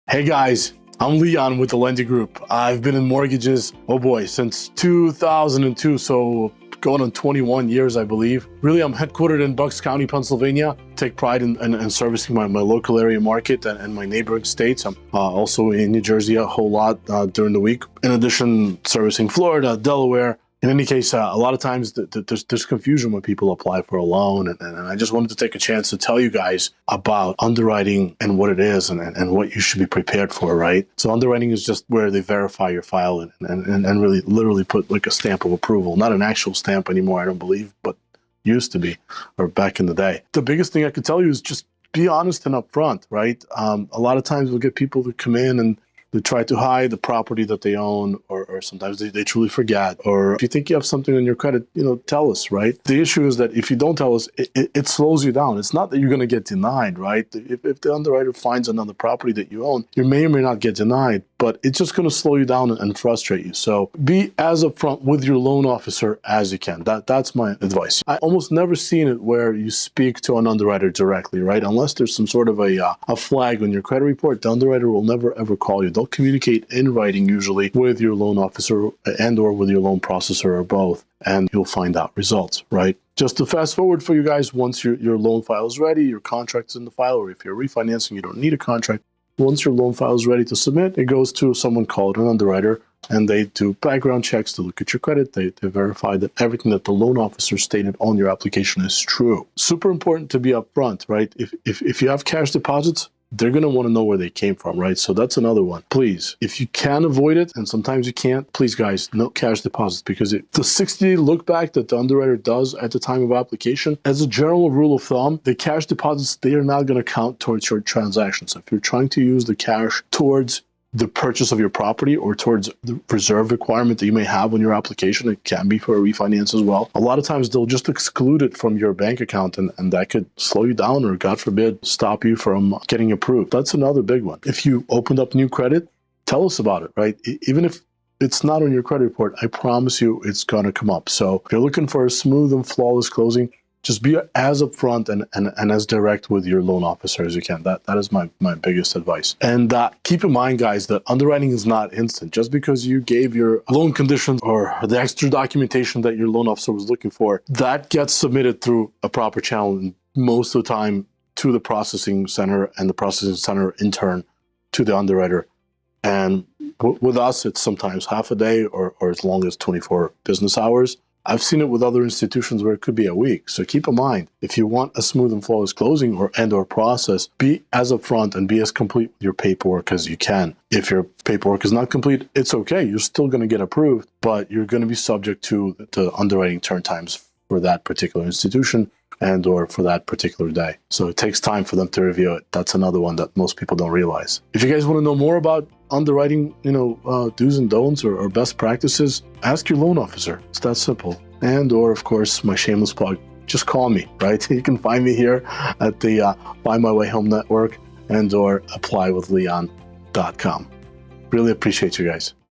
Hey guys, I'm Leon with the Lending Group. I've been in mortgages, since 2002, so going on 21 years, I believe. Really, I'm headquartered in Bucks County, Pennsylvania. Take pride in servicing my local area market and my neighboring states. I'm also in New Jersey a whole lot during the week. In addition, servicing Florida, Delaware. In any case, a lot of times there's confusion when people apply for a loan, and I just wanted to take a chance to tell you guys about underwriting and what it is and what you should be prepared for, right? So underwriting is just where they verify your file and really literally put like a stamp of approval. Not an actual stamp anymore, I don't believe, but used to be, or back in the day. The biggest thing I could tell you is just be honest and upfront, right? A lot of times we'll get people to come in and they try to hide the property that they own, or sometimes they truly forget. Or if you think you have something on your credit, tell us, right? The issue is that if you don't tell us, it slows you down. It's not that you're going to get denied, right? If the underwriter finds another property that you own, you may or may not get denied, but it's just going to slow you down and frustrate you. So be as upfront with your loan officer as you can. That's my advice. I almost never seen it where you speak to an underwriter directly, right? Unless there's some sort of a flag on your credit report, the underwriter will never ever call you. They'll communicate in writing usually with your loan officer and or with your loan processor or both, and you'll find out results, right? Just to fast forward for you guys, once your loan file is ready, your contract's in the file, or if you're refinancing, you don't need a contract. Once your loan file is ready to submit, it goes to someone called an underwriter, and they do background checks to look at your credit. They verify that everything that the loan officer stated on your application is true. Super important to be upfront, right? If you have cash deposits, they're going to want to know where they came from, right? So that's another one. Please, if you can avoid it, and sometimes you can't, please guys, no cash deposits, because the 60-day look back that the underwriter does at the time of application, as a general rule of thumb, the cash deposits, they are not going to count towards your transaction. So if you're trying to use the cash towards the purchase of your property or towards the reserve requirement that you may have on your application, it can be for a refinance as well. A lot of times they'll just exclude it from your bank account, and that could slow you down or, God forbid, stop you from getting approved. That's another big one. If you opened up new credit, tell us about it, right? Even if it's not on your credit report, I promise you it's going to come up. So if you're looking for a smooth and flawless closing, just be as upfront and as direct with your loan officer as you can. That is my biggest advice. And keep in mind, guys, that underwriting is not instant. Just because you gave your loan conditions or the extra documentation that your loan officer was looking for, that gets submitted through a proper channel, and most of the time to the processing center, and the processing center in turn to the underwriter. And with us, it's sometimes half a day or as long as 24 business hours. I've seen it with other institutions where it could be a week. So keep in mind, if you want a smooth and flawless closing or process, be as upfront and be as complete with your paperwork as you can. If your paperwork is not complete, it's okay. You're still going to get approved, but you're going to be subject to the underwriting turn times for that particular institution and or for that particular day. So it takes time for them to review it. That's another one that most people don't realize. If you guys want to know more about underwriting, do's and don'ts or best practices, ask your loan officer. It's that simple. And or, of course, my shameless plug, just call me, right? You can find me here at the Find My Way Home Network and or applywithleon.com. Really appreciate you guys.